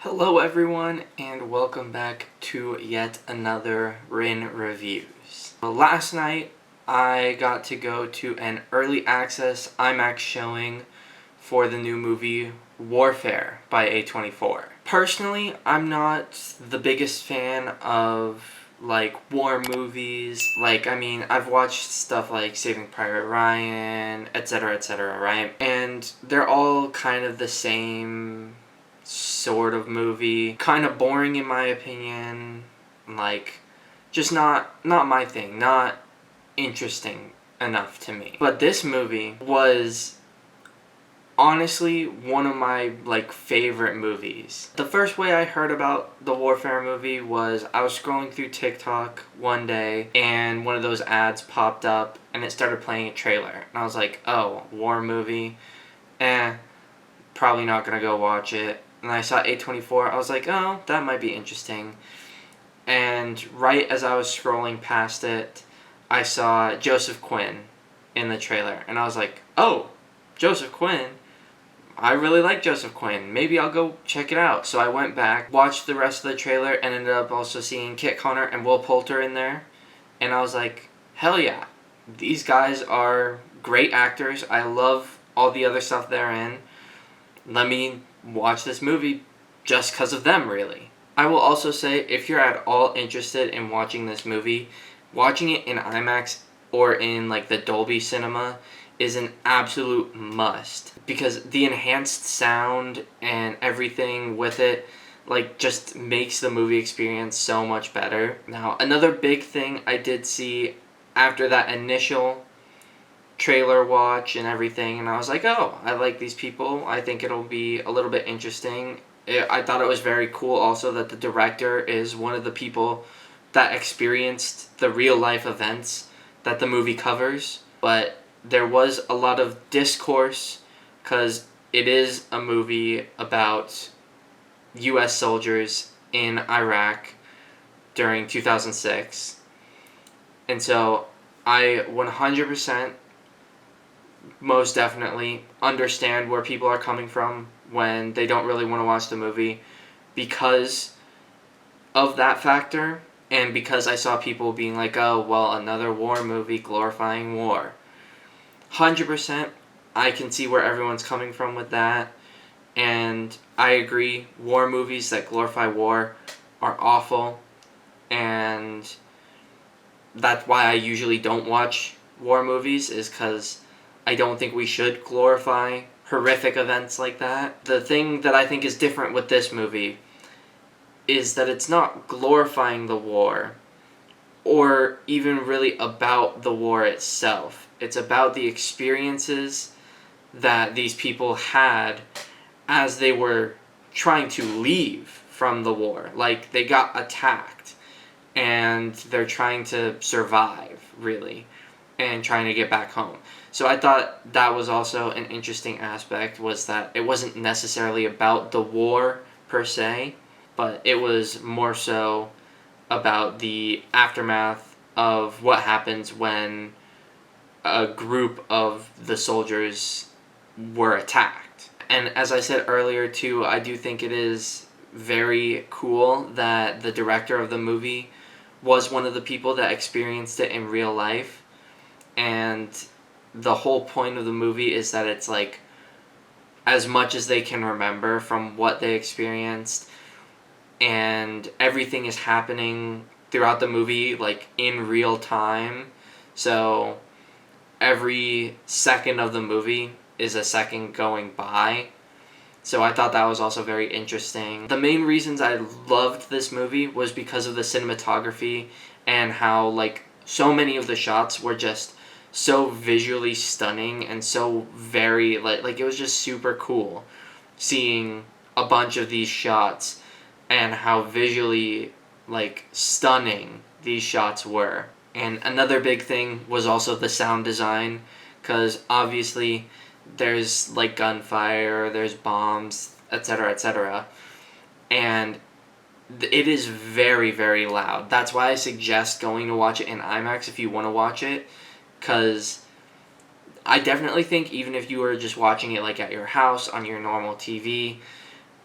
Hello everyone and welcome back to yet another Rin Reviews. Last night I got to go to an early access IMAX showing for the new movie Warfare by A24. Personally, I'm not the biggest fan of war movies. I've watched stuff like Saving Private Ryan, etc., right? And they're all kind of the same sort of movie. Kind of boring in my opinion. Just not my thing. Not interesting enough to me. But this movie was honestly one of my favorite movies. The first way I heard about the Warfare movie was I was scrolling through TikTok one day and one of those ads popped up and it started playing a trailer. And I was like, oh, war movie? Probably not gonna go watch it. And I saw A24, I was like, oh, that might be interesting. And right as I was scrolling past it, I saw Joseph Quinn in the trailer. And I was like, oh, Joseph Quinn? I really like Joseph Quinn. Maybe I'll go check it out. So I went back, watched the rest of the trailer, and ended up also seeing Kit Connor and Will Poulter in there. And I was like, hell yeah. These guys are great actors. I love all the other stuff they're in. Let me watch this movie just because of them, really. I will also say, if you're at all interested in watching this movie, watching it in IMAX or in the Dolby Cinema is an absolute must, because the enhanced sound and everything with it just makes the movie experience so much better. Now, another big thing I did see after that initial trailer watch and everything, and I was like, oh, I like these people. I think it'll be a little bit interesting. I thought it was very cool also that the director is one of the people that experienced the real life events that the movie covers. But there was a lot of discourse because it is a movie about U.S. soldiers in Iraq during 2006. And so I 100% most definitely understand where people are coming from when they don't really want to watch the movie because of that factor, and because I saw people being like, oh, well, another war movie glorifying war. 100% I can see where everyone's coming from with that, and I agree, war movies that glorify war are awful, and that's why I usually don't watch war movies, is because I don't think we should glorify horrific events like that. The thing that I think is different with this movie is that it's not glorifying the war or even really about the war itself. It's about the experiences that these people had as they were trying to leave from the war. They got attacked and they're trying to survive, really, and trying to get back home. So I thought that was also an interesting aspect, was that it wasn't necessarily about the war per se, but it was more so about the aftermath of what happens when a group of the soldiers were attacked. And as I said earlier too, I do think it is very cool that the director of the movie was one of the people that experienced it in real life. And the whole point of the movie is that it's as much as they can remember from what they experienced, and everything is happening throughout the movie in real time. So every second of the movie is a second going by. So I thought that was also very interesting. The main reasons I loved this movie was because of the cinematography and how so many of the shots were just so visually stunning and so very it was just super cool seeing a bunch of these shots and how visually stunning these shots were. And another big thing was also the sound design, because obviously there's gunfire, there's bombs, etc., and it is very, very loud. That's why I suggest going to watch it in IMAX if you want to watch it, because I definitely think even if you were just watching it at your house on your normal TV,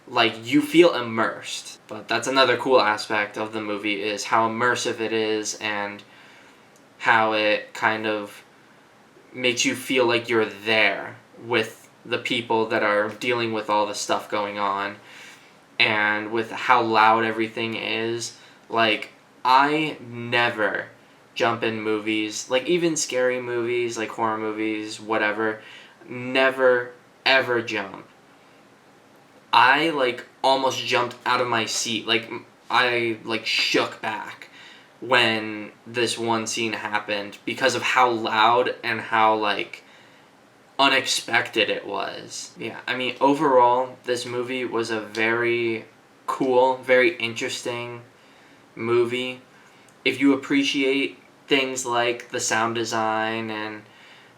like, you feel immersed. But that's another cool aspect of the movie, is how immersive it is and how it kind of makes you feel like you're there with the people that are dealing with all the stuff going on, and with how loud everything is. Like, I never jump in movies, like even scary movies, like horror movies, whatever. Never ever jump. I like almost jumped out of my seat. Like, I like shook back when this one scene happened because of how loud and how like unexpected it was. Yeah, I mean, overall, this movie was a very cool, very interesting movie. If you appreciate things like the sound design and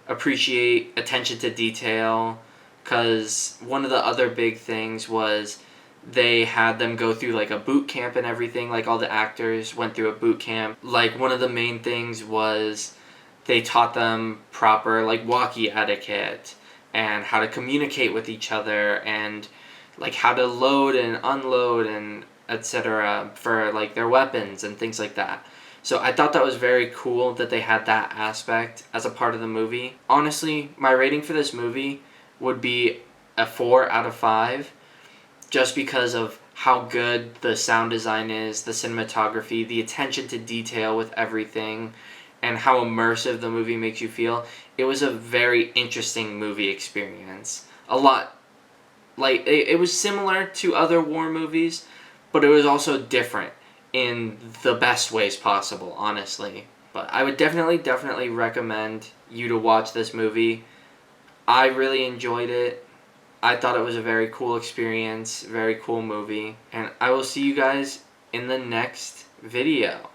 appreciate attention to detail, because one of the other big things was they had them go through like a boot camp and everything. Like, all the actors went through a boot camp. Like, one of the main things was they taught them proper like walkie etiquette and how to communicate with each other, and like how to load and unload and etc. for like their weapons and things like that. So I thought that was very cool that they had that aspect as a part of the movie. Honestly, my rating for this movie would be a 4 out of 5, just because of how good the sound design is, the cinematography, the attention to detail with everything, and how immersive the movie makes you feel. It was a very interesting movie experience. A lot, like, it was similar to other war movies, but it was also different in the best ways possible, honestly. But I would definitely recommend you to watch this movie. I really enjoyed it. I thought it was a very cool experience, very cool movie. And I will see you guys in the next video.